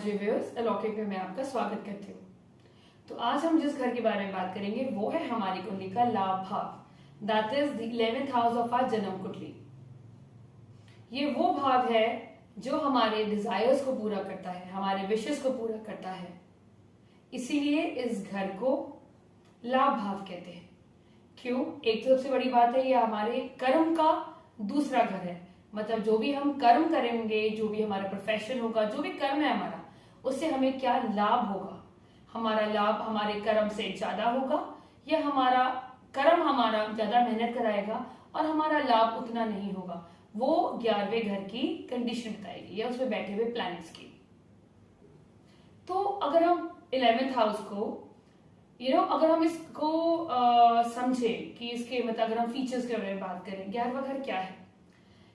Reviewers अलौकिक में मैं आपका स्वागत करती हूँ। तो आज हम जिस घर के बारे में बात करेंगे वो है हमारी कुंडली का लाभ भाव, that is the 11th house of our जन्म कुंडली। ये वो भाव है जो हमारे डिजायर्स को पूरा करता है, हमारे विशेस को पूरा करता है। इसीलिए इस घर को लाभ भाव कहते हैं। क्यों? एक तो सबसे बड़ी बात है, ये हमारे कर्म का दूसरा घर है। मतलब जो भी हम कर्म करेंगे, जो भी हमारा प्रोफेशन होगा, जो भी कर्म है हमारा, उससे हमें क्या लाभ होगा। हमारा लाभ हमारे कर्म से ज्यादा होगा या हमारा कर्म हमारा ज्यादा मेहनत कराएगा और हमारा लाभ उतना नहीं होगा। वो 11वें घर की कंडीशन बताएगी या उसमें बैठे हुए प्लैनेट्स की। तो अगर हम 11th हाउस को अगर हम इसको समझे कि इसके मतलब अगर हम फीचर्स के बारे में बात करें, 11वां घर क्या है?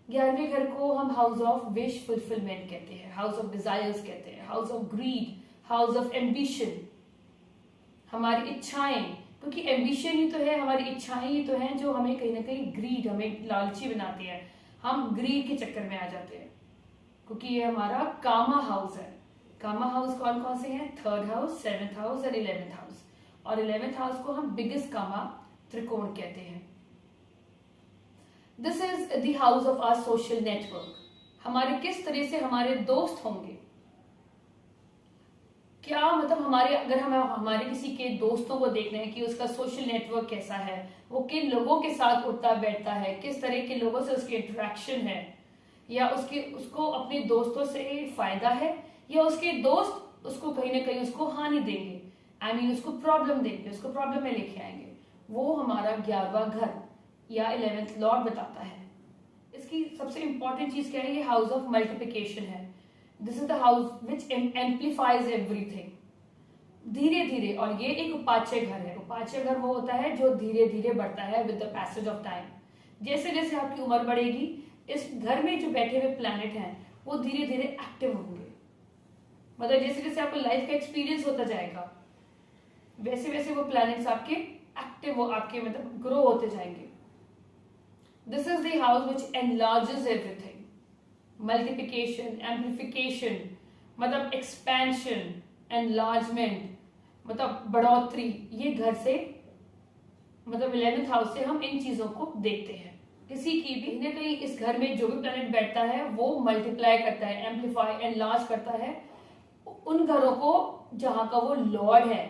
11वें घर को हम हाउस ऑफ विश फुलफिलमेंट कहते हैं, हाउस ऑफ डिजायर्स कहते हैं, house of greed, house of ambition. हमारी इच्छाएं, क्योंकि एम्बिशन ही तो है, हमारी इच्छाएं ही तो हैं जो हमें कहीं ना कहीं ग्रीड, हमें लालची बनाती है। हम ग्रीड के चक्कर में आ जाते हैं क्योंकि ये हमारा कामा हाउस है। कामा हाउस कौन कौन से हैं? 3rd हाउस, 7th हाउस और 11th हाउस। और 11th हाउस को हम बिगेस्ट कामा त्रिकोण कहते हैं। This is the house of our social network. हमारे किस तरह से हमारे दोस्त होंगे, क्या मतलब हमारे, अगर हम हमारे किसी के दोस्तों को देखना है कि उसका सोशल नेटवर्क कैसा है, वो किन लोगों के साथ उठता बैठता है, किस तरह के लोगों से उसकी इंटरेक्शन है, या उसको अपने दोस्तों से फायदा है या उसके दोस्त उसको कहीं ना कहीं उसको हानि देंगे, उसको प्रॉब्लम देंगे, उसको प्रॉब्लम में लेके आएंगे। वो हमारा 11वां घर या 11th लॉर्ड बताता है। इसकी सबसे इंपॉर्टेंट चीज क्या है? ये हाउस ऑफ मल्टीप्लिकेशन है। This is the house which amplifies everything. धीरे धीरे, और ये एक उपाच्य घर है। उपाच्य घर वो होता है जो धीरे धीरे बढ़ता है with the passage of time. जैसे जैसे आपकी उम्र बढ़ेगी, इस घर में जो बैठे हुए प्लैनेट हैं वो धीरे धीरे एक्टिव होंगे। मतलब जैसे जैसे आपको लाइफ का एक्सपीरियंस होता जाएगा, वैसे वैसे वो प्लैनेट्स आपके एक्टिव हो, आपके मतलब ग्रो होते जाएंगे। This is the house which enlarges everything. Multiplication, amplification, मतलब एक्सपेंशन, एनलार्जमेंट, मतलब बढ़ोतरी। ये घर से मतलब 11th हाउस से हम इन चीजों को देखते हैं। किसी की भी ना कहीं इस घर में जो भी प्लैनेट बैठता है वो मल्टीप्लाई करता है, एम्प्लीफाई, एनलार्ज करता है उन घरों को जहां का वो लॉर्ड है,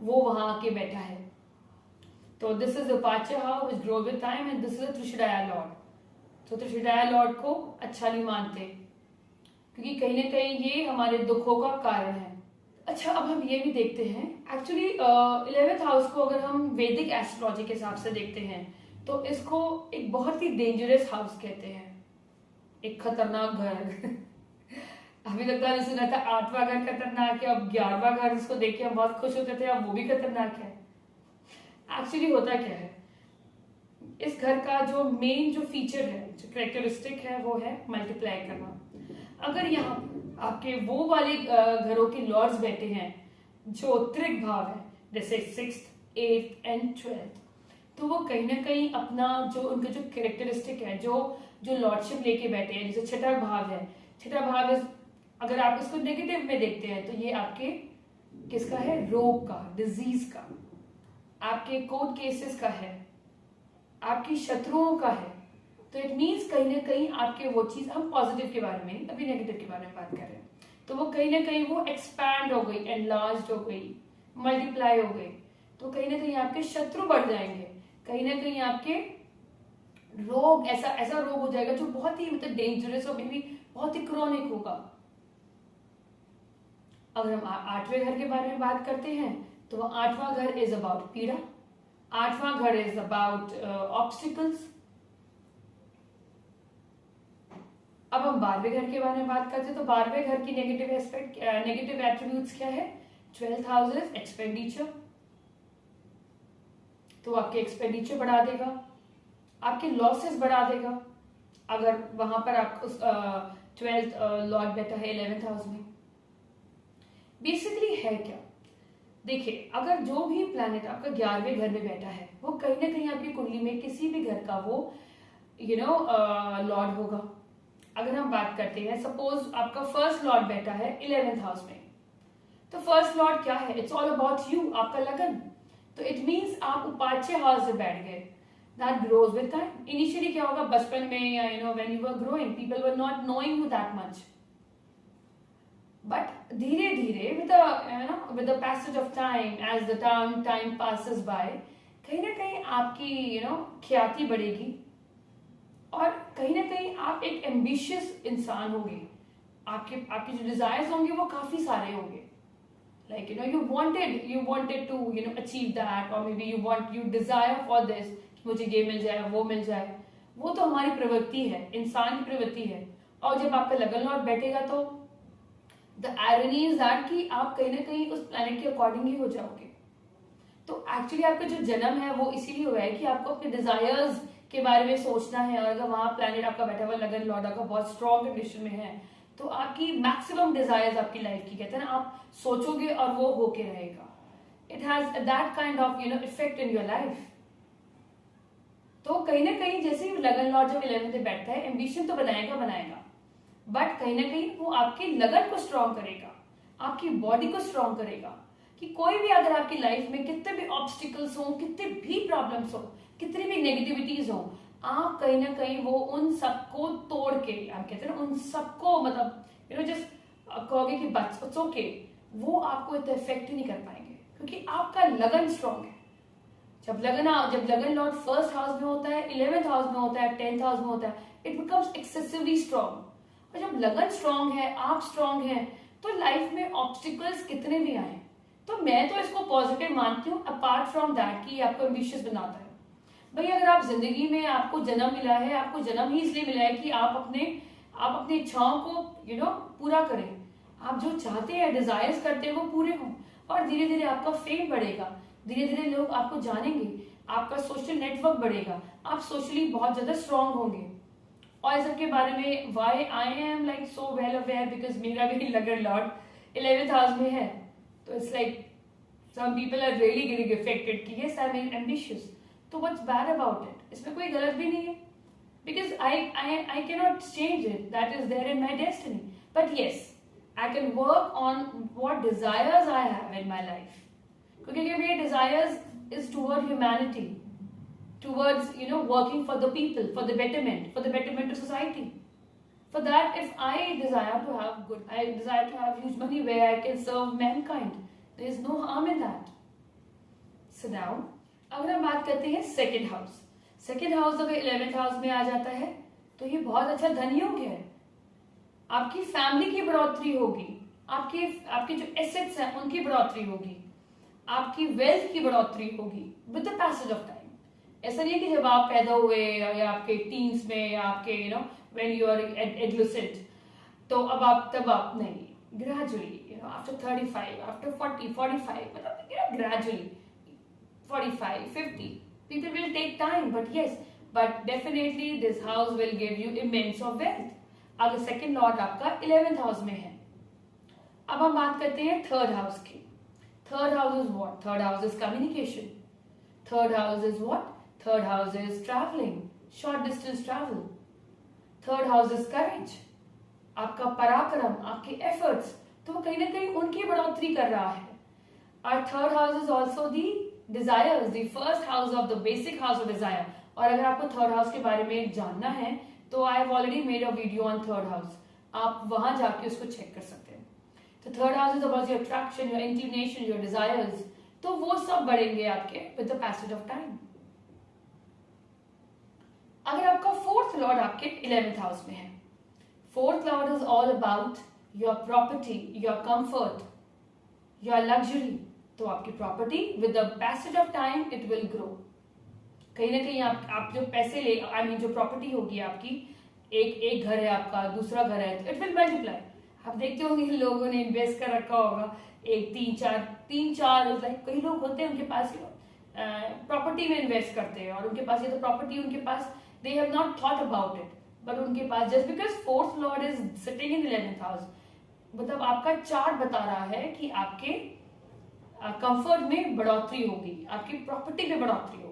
वो वहां आके बैठा है। तो दिस इज उपाच्य house which grow with time and this is त्रिशुराया लॉर्ड। तो त्रिशुराया लॉर्ड को अच्छा नहीं मानते क्योंकि कहीं ना कहीं ये हमारे दुखों का कारण है। अच्छा, अब हम ये भी देखते हैं एक्चुअली 11th हाउस को अगर हम वैदिक एस्ट्रोलॉजी के हिसाब से देखते हैं तो इसको एक बहुत ही डेंजरस हाउस कहते हैं, एक खतरनाक घर। अभी तक तो सुना था 8वां घर खतरनाक है, अब 11वां घर उसको देख के हम बहुत खुश होते थे, अब वो भी खतरनाक है। एक्चुअली होता क्या है, इस घर का जो मेन जो फीचर है, जो कैरेक्टरिस्टिक है, वो है मल्टीप्लाई करना। अगर यहाँ आपके वो वाले घरों के लॉर्ड्स बैठे हैं जो त्रिक भाव है, जैसे 6th, 8th एंड 12th, तो वो कहीं ना कहीं अपना जो उनका जो कैरेक्टरिस्टिक है, जो लॉर्डशिप लेके बैठे हैं। जैसे छठा भाव है, छठा भाव अगर आप इसको नेगेटिव में देखते हैं तो ये आपके किसका है? रोग का, डिजीज का, आपके कोर्ट केसेस का है, आपकी शत्रुओं का है। तो इट मीन्स कहीं ना कहीं आपके वो चीज, हम पॉजिटिव के बारे में, अभी नेगेटिव के बारे में बात कर रहे हैं, तो वो कहीं ना कहीं वो एक्सपैंड हो गई, एनलार्ज हो गई, मल्टीप्लाई हो गई। तो कहीं ना कहीं आपके शत्रु बढ़ जाएंगे, कहीं ना कहीं आपके रोग, ऐसा रोग हो जाएगा जो बहुत ही मतलब डेंजरस और मे बी बहुत ही क्रॉनिक होगा। अगर हम 8वें घर के बारे में बात करते हैं तो 8वां घर इज अबाउट पीड़ा, 8वां घर इज अबाउट ऑब्स्टिकल्स। अब हम 12वें घर के बारे में बात करते हैं तो 12वें घर की नेगेटिव एट्रीब्यूट्स क्या है? 12th हाउस इज एक्सपेंडिचर, तो आपके एक्सपेंडिचर बढ़ा देगा, आपके लॉसेस बढ़ा देगा अगर वहां पर आप उस 12th लॉर्ड बैठा है 11th हाउस में। बेसिकली है क्या? देखिए, अगर जो भी प्लैनेट आपका 11वें घर में बैठा है वो कहीं ना कहीं आपकी कुंडली में किसी भी घर का वो लॉर्ड होगा। अगर हम बात करते हैं, सपोज आपका फर्स्ट लॉर्ड बैठा है 11th हाउस में, तो फर्स्ट लॉर्ड क्या है? इट्स ऑल अबाउट यू, आपका लगन। तो इट मीन्स आप उपाच्य हाउस से बैठ गए। That grows with time. Initially क्या होगा, बचपन में या when you were growing, people were not knowing you that much, but धीरे धीरे with the passage of time, as the time passes by, कहीं ना कहीं आपकी ख्याति बढ़ेगी और कहीं ना कहीं आप एक एम्बिशियस इंसान होंगे। आपके जो डिजायर्स होंगे वो काफी सारे होंगे। Like you wanted to achieve that, or maybe you desire for this कि मुझे ये मिल जाए, वो मिल जाए। वो तो हमारी प्रवृत्ति है, इंसान की प्रवृत्ति है। और जब आपका लगन लॉर्ड बैठेगा तो द आयरनी इज दैट कि आप कहीं ना कहीं उस प्लैनेट के अकॉर्डिंग ही हो जाओगे। तो एक्चुअली आपका जो जन्म है वो इसीलिए हुआ है कि आपको अपने डिजायर्स के बारे में सोचना है। और अगर वहां प्लैनेट आपका बैठा हुआ लगन लॉर्ड आपका बहुत स्ट्रॉन्ग कंडीशन में है, तो आपकी मैक्सिमम डिजायर्स आपकी लाइफ की, कहते हैं ना, आप सोचोगे और वो होके रहेगा। It has that kind of effect in your life. तो कहीं ना कहीं जैसे ही लगन लॉर्ड जब 11th में बैठता है, एम्बिशन तो बनाएगा, बट कहीं ना कहीं वो आपकी लगन को स्ट्रॉन्ग करेगा, आपकी बॉडी को स्ट्रॉन्ग करेगा। कि कोई भी अगर आपकी लाइफ में कितने भी ऑब्स्टिकल्स हो, कितने भी प्रॉब्लम्स हो, कितनी भी नेगेटिविटीज हो, आप कहीं ना कहीं वो उन सबको तोड़ के, आप कहते हैं ना, उन सबको जस्ट कहोगे कि बस इट्स ओके, वो आपको इतना इफेक्ट ही नहीं कर पाएंगे, क्योंकि आपका लगन स्ट्रॉन्ग है। जब लगन लॉर्ड फर्स्ट हाउस में होता है, 11th हाउस में होता है, 10th हाउस में होता है, इट बिकम्स एक्सेसिवली स्ट्रॉन्ग। और जब लगन स्ट्रॉन्ग है, आप स्ट्रॉन्ग हैं, तो लाइफ में ऑब्स्टिकल्स कितने भी आए, तो मैं तो इसको पॉजिटिव मानती हूँ। अपार्ट फ्रॉम दैट कि आपको एम्बिशियस बनाता है। भाई अगर आप जिंदगी में, आपको जन्म मिला है, आपको जन्म ही इसलिए मिला है कि आप अपनी इच्छाओं को पूरा करें। आप जो चाहते हैं, डिजायर्स करते हैं, वो पूरे हों। और धीरे धीरे आपका फेम बढ़ेगा, धीरे धीरे लोग आपको जानेंगे, आपका सोशल नेटवर्क बढ़ेगा, आप सोशली बहुत ज्यादा स्ट्रांग होंगे। और इस सबके बारे में why I am like so well aware, because मेरा भी लगन लॉर्ड 11th हाउस में है। तो it's like some people are really getting affected कि यस आई एम एम्बिशियस, तो व्हाट्स बैड अबाउट इट? इसमें कोई गलत भी नहीं है, because I cannot change it. That is there in my destiny. But yes, I can work on what desires I have in my life. क्योंकि मेरे desires is toward humanity, towards working for the people, for the betterment of society. For that, if I desire to have huge money where I can serve mankind, there is no harm in that. So now, अगर हम बात करते हैं second house अगर 11th house में आ जाता है, तो ये बहुत अच्छा धन योग है। आपकी फैमिली की बढ़ोतरी होगी, आपके जो एसेट्स हैं उनकी बढ़ोतरी होगी, आपकी वेल्थ की बढ़ोतरी होगी with the passage of time. ऐसा नहीं है कि जब आप पैदा हुए या आपके टीन्स में या आपके व्हेन यू आर एडोलेसेंट, तो अब आप नहीं, ग्रेजुअली आफ्टर 35, आफ्टर 40, 45, मतलब gradually 45, 50, people will take time, but definitely this house will give you immense of wealth, अगर सेकेंड लॉर्ड आपका 11th हाउस में है। अब हम बात करते हैं थर्ड हाउस की। Third house is what? Third house is communication. Third house is what? Third house is travelling, short distance travel. Third house is करेज, आपका पराक्रम, आपके एफर्ट्स, तो वो कहीं ना कहीं उनकी बढ़ोतरी कर रहा है। और third house is also the desires, the first house of the basic house of desire. और अगर आपको थर्ड हाउस के बारे में जानना है तो आई have already made a video on third house, आप वहां जाके उसको चेक कर सकते हैं। तो third house is about your attraction, your inclination, your desires, तो वो सब बढ़ेंगे आपके with the passage of time. अगर आपका फोर्थ लॉर्ड आपके 11th हाउस में है, fourth lord is all about your property, your comfort, your luxury. तो आपकी property with the passage of time it will grow. कहीं ना कहीं आप जो पैसे ले, जो प्रॉपर्टी होगी आपकी, एक घर है आपका, दूसरा घर है, इट विल मल्टीप्लाई। आप देखते होंगे लोगों ने इन्वेस्ट कर रखा होगा, एक तीन चार लाइक कई लोग होते हैं उनके पास प्रॉपर्टी में इन्वेस्ट करते हैं, और उनके पास ये तो प्रॉपर्टी उनके पास, they have not thought about it, but उनके पास just because fourth lord is sitting in 11th house, मतलब आपका चार्ट बता रहा है कि आपके कंफर्ट में बढ़ोतरी होगी, आपकी प्रॉपर्टी में बढ़ोतरी होगी।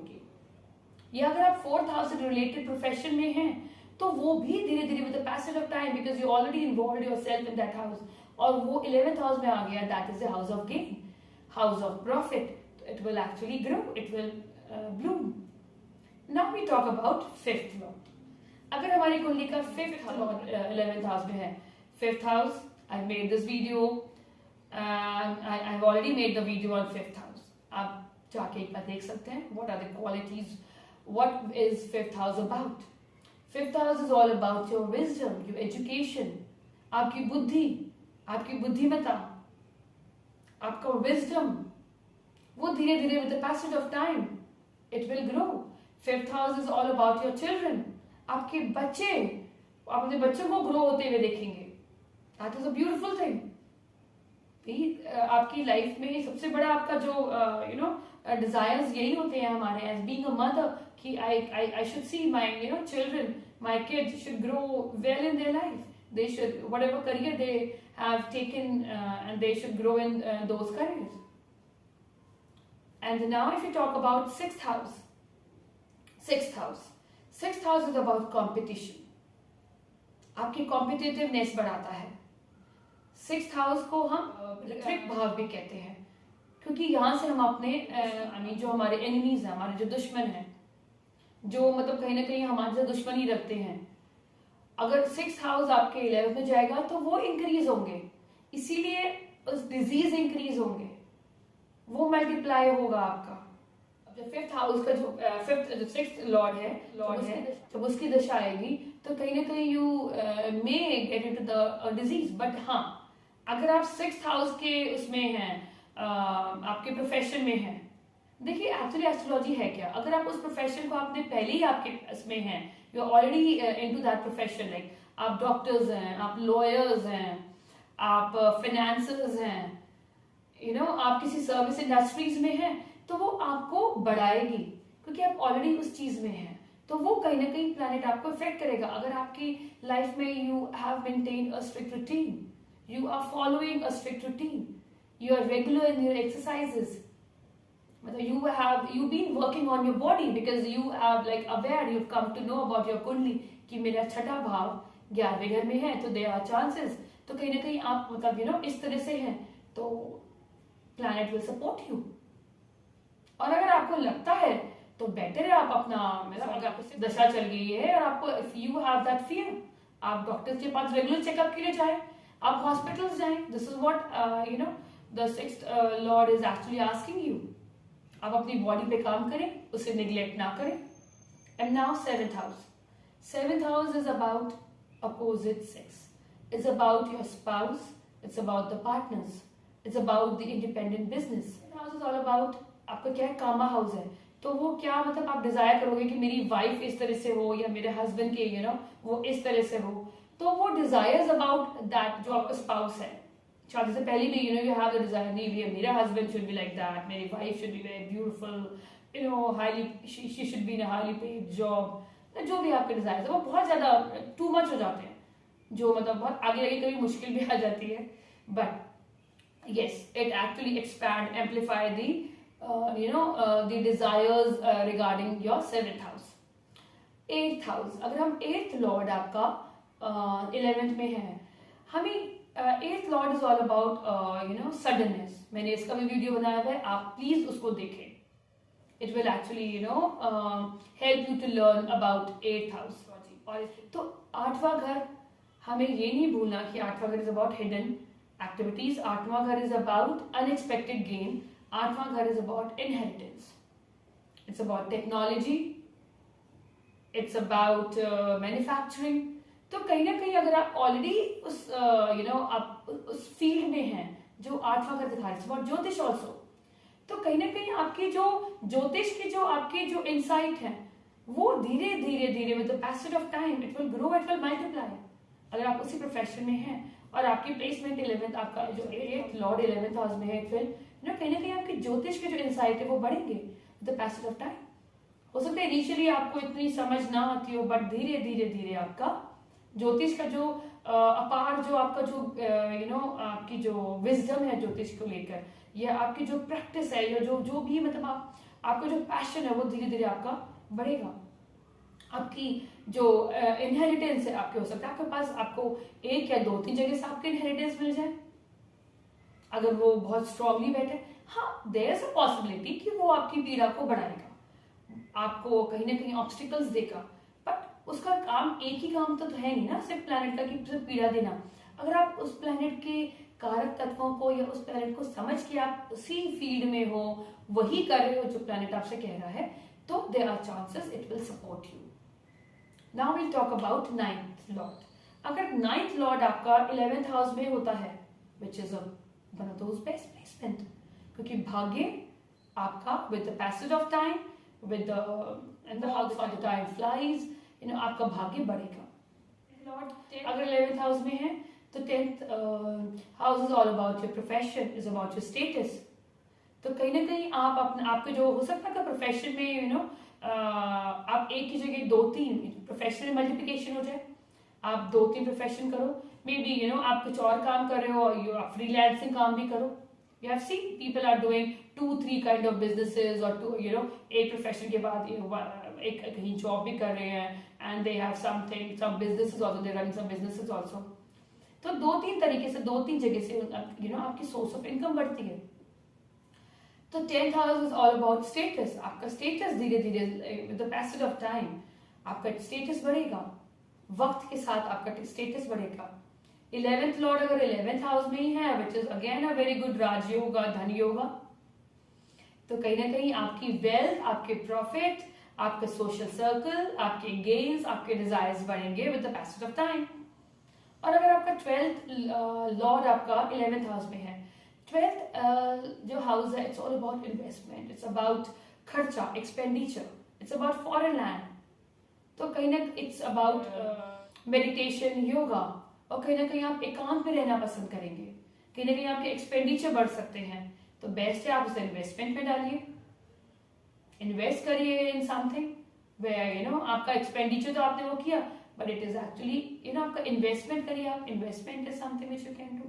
या अगर आप फोर्थ हाउस से रिलेटेड प्रोफेशन में हैं, तो वो भी धीरे धीरे with the passage of time, because you already involve yourself in that house, और वो 11th हाउस में आ गया, that is the house of gain, house of profit, it will actually grow, it will bloom. Now we talk about 5th lord. अगर हमारी कुंडली का 5th Lord 11th house में है, 5th house, I made this video, I have already made the video on 5th house. आप जाके एक बार देख सकते हैं, what are the qualities, what is 5th house about. 5th house is all about your wisdom, your education, आपकी बुद्धि, आपकी बुद्धिमत्ता, आपका विजडम, वो धीरे धीरे with the passage of time it will grow. 5th house is all about your children, आपके बच्चे, आप अपने बच्चों को ग्रो होते हुए देखेंगे. That is a beautiful thing. आपकी लाइफ में सबसे बड़ा आपका जो डिजायर्स यही होते हैं हमारे, एज बीइंग अ मदर, कि I should see my children, my kids should grow well in their life. They should, whatever career they have taken, and they should grow in those careers. And now if you talk about 6th house, 6th house is about competition. आपकी competitiveness बढ़ाता है. 6th house को हम ऋत्विक भाव भी कहते हैं, क्योंकि यहाँ से हम अपने जो हमारे enemies हैं, हमारे जो दुश्मन हैं, जो मतलब कहीं ना कहीं हमारे से दुश्मनी रखते हैं, अगर 6th हाउस आपके 11th में जाएगा तो वो इंक्रीज होंगे, इसीलिए उस डिजीज इंक्रीज होंगे, वो मल्टीप्लाई होगा आपका. जब 5th हाउस का जो 6th लॉर्ड है जब उसकी दशा आएगी तो कहीं ना कहीं you may get into the disease. But हाँ, अगर आप 6th हाउस के उसमें हैं, आपके प्रोफेशन में हैं, देखिए एक्चुअली एस्ट्रोलॉजी है क्या, अगर आप उस प्रोफेशन को आपने पहले ही आपके इसमें हैं, you are already into that profession, like आप डॉक्टर्स हैं, आप लॉयर्स हैं, आप फाइनेंसर्स हैं, आप किसी सर्विस इंडस्ट्रीज में हैं, तो वो आपको बढ़ाएगी, क्योंकि आप ऑलरेडी उस चीज में हैं. तो वो कहीं ना कहीं प्लैनेट आपको इफेक्ट करेगा. अगर आपकी लाइफ में you have maintained a strict routine, you are following a strict routine, you are regular in your exercises, मतलब you've been working on your body because you have like aware, you've come to know about your कुंडली कि मेरा छठा भाव 11वें घर में है, तो there are chances, तो कहीं ना कहीं आप मतलब इस तरह से हैं, तो planet will support you. और अगर आपको लगता है तो बेटर है आप अपना, मतलब अगर आपको दशा चल गई है और आपको if you have that fear, आप डॉक्टर्स के पास रेगुलर चेकअप के लिए जाएं, आप हॉस्पिटल्स जाएं. This is what the 6th Lord is actually asking you. आप अपनी बॉडी पे काम करें, उसे निग्लेक्ट ना करें. And now 7th house. 7th house is about opposite sex, it's about your spouse, it's about the partners, it's about the independent business. 7th house is all about, आपका क्या है, कामा हाउस है, तो वो क्या मतलब आप डिजायर करोगे कि मेरी वाइफ इस तरह से हो या मेरे हस्बैंड के वो इस तरह से हो, तो वो डिजायर्स अबाउट दैट जो आपका स्पाउस है. शादी से पहले भी you have the desire, नहीं मेरा husband should be like that, मेरी wife should be very beautiful, highly she should be in a highly paid job. जो भी आपके डिजायर है वो बहुत ज्यादा टू मच हो जाते हैं, जो मतलब बहुत आगे आगे कभी मुश्किल भी आ जाती है. But yes, it actually expand, amplify the desires regarding your 7th house. 8th house, अगर हम 8th लॉर्ड आपका 11th में है, हमें 8th Lord is all about suddenness. मैंने इसका भी वीडियो बनाया हुआ है, आप प्लीज उसको देखें. It will actually help you to learn about 8th house. और तो 8वां घर, हमें ये नहीं भूलना कि 8वां घर इज अबाउट हिडन एक्टिविटीज, 8वां घर इज अबाउट अनएक्सपेक्टेड गेन, 8वां घर is about inheritance, it's about technology, it's about manufacturing. तो कहीं ना कहीं अगर आप ऑलरेडी उस आप उस फील्ड में हैं जो 8वां घर दिखा रहा है, ज्योतिष ऑल्सो, तो कहीं ना कहीं आपकी जो ज्योतिष की जो आपकी जो इंसाइट है वो धीरे धीरे धीरे with the passage of time it will grow, it will multiply. अगर आप उसी प्रोफेशन में हैं और आपकी प्लेसमेंट 11th, आपका जो 8th लॉर्ड 11th हाउस में है, फिर कहीं ना कहीं आपकी ज्योतिष के जो इंसाइट है वो बढ़ेंगे with the passage of time. हो सकता है इनिशियली आपको इतनी समझ ना आती हो, बट धीरे धीरे धीरे आपका ज्योतिष का जो अपार जो आपका जो आपकी जो विजडम है ज्योतिष को लेकर, या आपकी जो प्रैक्टिस है, या जो भी मतलब आपका जो पैशन है वो धीरे धीरे आपका बढ़ेगा. आपकी जो इनहेरिटेंस है आपके, हो सकता है आपके पास आपको एक या दो तीन जगह से आपके इनहेरिटेंस मिल जाए, अगर वो बहुत स्ट्रांगली बैठे। हाँ, देयर इज अ पॉसिबिलिटी कि वो आपकी पीड़ा को बढ़ाएगा, आपको कहीं ना कहीं ऑब्स्टिकल्स देगा, बट उसका काम एक ही काम तो है नहीं ना सिर्फ प्लैनेट का कि सिर्फ पीड़ा देना। अगर आप उस प्लैनेट के कारक तत्वों को या उस प्लैनेट को समझ के आप उसी फील्ड में हो, वही कर रहे हो जो प्लैनेट आपसे कह रहा है, तो there are chances it will support you. Now will talk about ninth lord. अगर नाइन्थ लॉर्ड आपका 11th हाउस में होता है, which is one of those best placement, क्योंकि भाग्य आपका with the passage of time, with the house of the time flies, आपका भाग्य बढ़ेगा। लॉर्ड अगर 11th हाउस में है तो 10th house is all about your profession, is about your status. तो कहीं ना कहीं आप अपने आपके जो हो सकता है प्रोफेशन में आप एक ही जगह दो तीन प्रोफेशनल मल्टीप्लिकेशन हो जाए, आप दो तीन प्रोफेशन करो, मे बी आप कुछ और काम कर रहे हो, आप फ्रीलांसिंग काम भी करो। You have seen people are doing 2-3 kind of businesses, or एक प्रोफेशन के बाद एक कहीं जॉब भी कर रहे हैं, and they have some businesses also, they're running some businesses also। तो दो तीन तरीके से, दो तीन जगह से आपकी सोर्स ऑफ इनकम बढ़ती है। तो 10th house is all about status. आपका स्टेटस धीरे धीरे with the passage of time आपका स्टेटस बढ़ेगा, वक्त के साथ आपका स्टेटस बढ़ेगा। 11th लॉर्ड अगर 11th हाउस में ही है, which is again a very good Rajyoga, धन योगा, तो कहीं ना कहीं आपकी वेल्थ, आपके प्रॉफिट, आपका सोशल सर्कल, आपके गेन्स, आपके डिजायर्स बढ़ेंगे with the passage of time. और अगर आपका 12th लॉर्ड आपका 11th हाउस में है, 12th जो हाउस है, it's all about investment, it's about खर्चा, expenditure, it's about foreign land. तो कहीं ना इट्स अबाउट मेडिटेशन, योगा, और कहीं ना कहीं आप एकांत में रहना पसंद करेंगे, कहीं ना कहीं आपके एक्सपेंडिचर बढ़ सकते हैं, तो बेस्ट है आप उसे इन्वेस्टमेंट में डालिए, इन्वेस्ट करिए इन समथिंग वेयर आपका एक्सपेंडिचर तो आपने वो किया, बट इट इज एक्चुअली आपका इन्वेस्टमेंट करिए आप। Investment is something which you can do.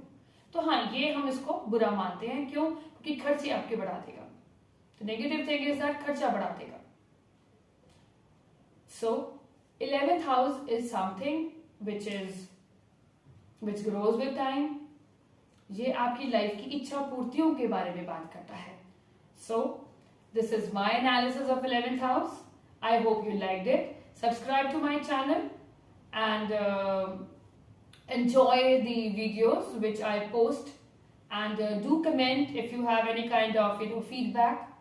तो हाँ, ये हम इसको बुरा मानते हैं, क्यों? क्योंकि खर्चे आपके बढ़ा देगा। तो नेगेटिव थिंग इज दैट खर्चा बढ़ा देगा। सो 11th house is something which grows with time। ये आपकी लाइफ की इच्छा पूर्तियों के बारे में बात करता है। So this is my analysis of 11th house। I hope you liked it। Subscribe to my channel and enjoy the videos which I post, and do comment if you have any kind of feedback।